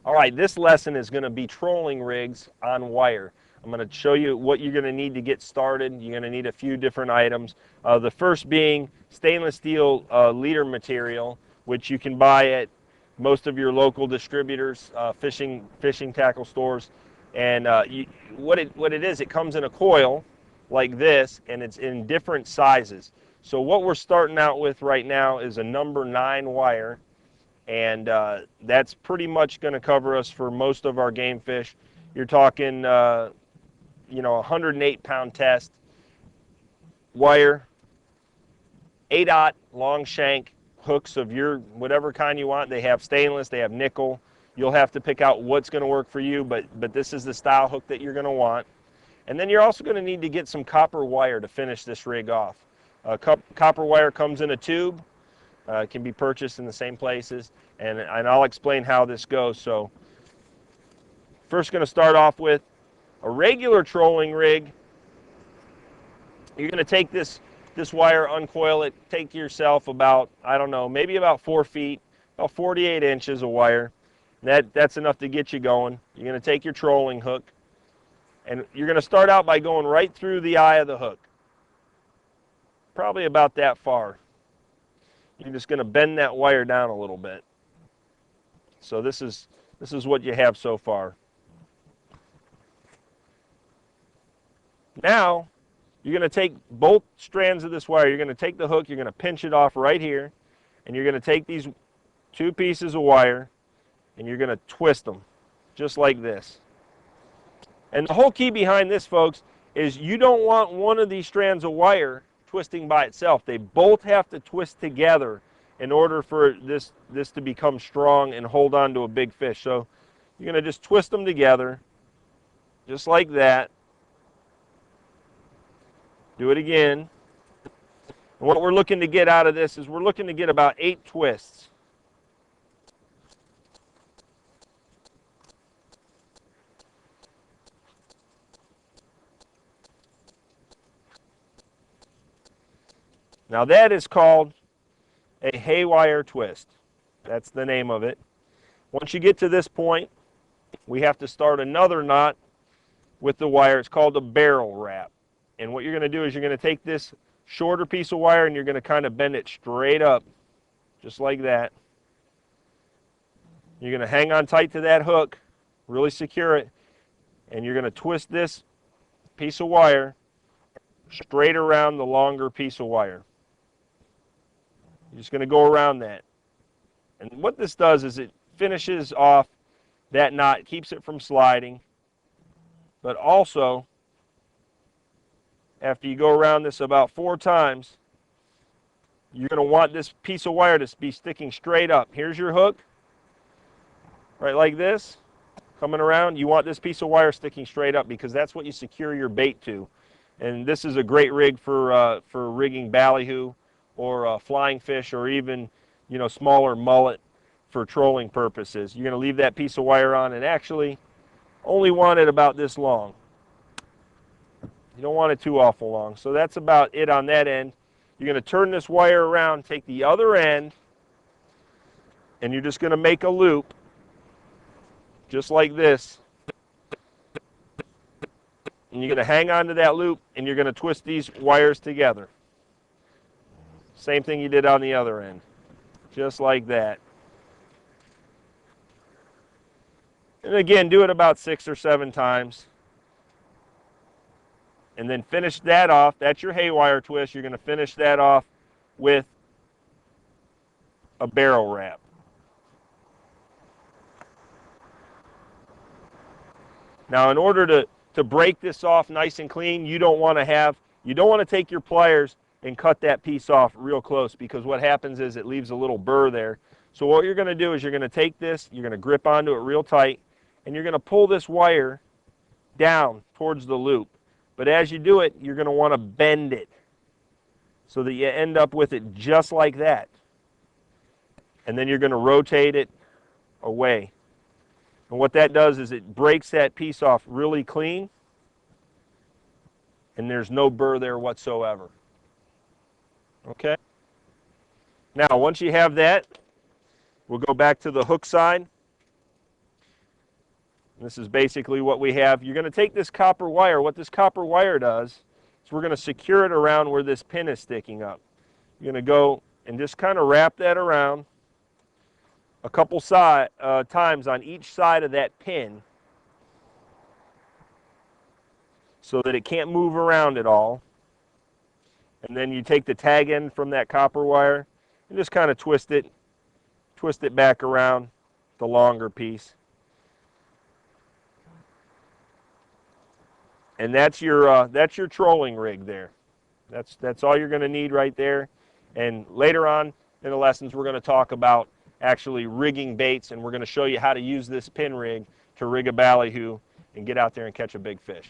All right, this lesson is going to be trolling rigs on wire. I'm going to show you what you're going to need to get started. You're going to need a few different items. The first being stainless steel leader material, which you can buy at most of your local distributors, fishing tackle stores. And what it is, it comes in a coil like this, and it's in different sizes. So what we're starting out with right now is a number 9 wire, and that's pretty much going to cover us for most of our game fish. You're talking, 108-pound test wire, 8/0 long shank hooks of your whatever kind you want. They have stainless, they have nickel. You'll have to pick out what's going to work for you, but this is the style hook that you're going to want. And then you're also going to need to get some copper wire to finish this rig off. Copper wire comes in a tube. Can be purchased in the same places, and I'll explain how this goes. So first going to start off with a regular trolling rig. You're going to take this wire, uncoil it, take yourself about, I don't know, maybe about 4 feet, about 48 inches of wire. That's enough to get you going. You're going to take your trolling hook, and you're going to start out by going right through the eye of the hook, probably about that far. You're just going to bend that wire down a little bit. So this is what you have so far. Now, you're going to take both strands of this wire. You're going to take the hook, you're going to pinch it off right here, and you're going to take these 2 pieces of wire, and you're going to twist them, just like this. And the whole key behind this, folks, is you don't want one of these strands of wire twisting by itself. They both have to twist together in order for this to become strong and hold on to a big fish. So you're going to just twist them together, just like that. Do it again. And what we're looking to get out of this is we're looking to get about 8 twists. Now that is called a haywire twist. That's the name of it. Once you get to this point, we have to start another knot with the wire. It's called a barrel wrap. And what you're going to do is you're going to take this shorter piece of wire and you're going to kind of bend it straight up, just like that. You're going to hang on tight to that hook, really secure it, and you're going to twist this piece of wire straight around the longer piece of wire. You're just going to go around that. And what this does is it finishes off that knot, keeps it from sliding, but also, after you go around this about 4 times, you're going to want this piece of wire to be sticking straight up. Here's your hook, right like this, coming around. You want this piece of wire sticking straight up because that's what you secure your bait to. And this is a great rig for rigging ballyhoo or flying fish, or even, smaller mullet for trolling purposes. You're going to leave that piece of wire on, and actually only want it about this long. You don't want it too awful long. So that's about it on that end. You're going to turn this wire around, take the other end, and you're just going to make a loop, just like this. And you're going to hang on to that loop, and you're going to twist these wires together. Same thing you did on the other end, just like that. And again, do it about 6 or 7 times. And then finish that off. That's your haywire twist. You're going to finish that off with a barrel wrap. Now, in order to break this off nice and clean, you don't want to take your pliers and cut that piece off real close, because what happens is it leaves a little burr there. So what you're going to do is you're going to take this, you're going to grip onto it real tight, and you're going to pull this wire down towards the loop. But as you do it, you're going to want to bend it so that you end up with it just like that. And then you're going to rotate it away. And what that does is it breaks that piece off really clean, and there's no burr there whatsoever. Okay? Now, once you have that, we'll go back to the hook side. This is basically what we have. You're going to take this copper wire. What this copper wire does is we're going to secure it around where this pin is sticking up. You're going to go and just kind of wrap that around a couple times on each side of that pin so that it can't move around at all. And then you take the tag end from that copper wire and just kind of twist it back around the longer piece. And that's your trolling rig there. That's all you're going to need right there. And later on in the lessons, we're going to talk about actually rigging baits, and we're going to show you how to use this pin rig to rig a ballyhoo and get out there and catch a big fish.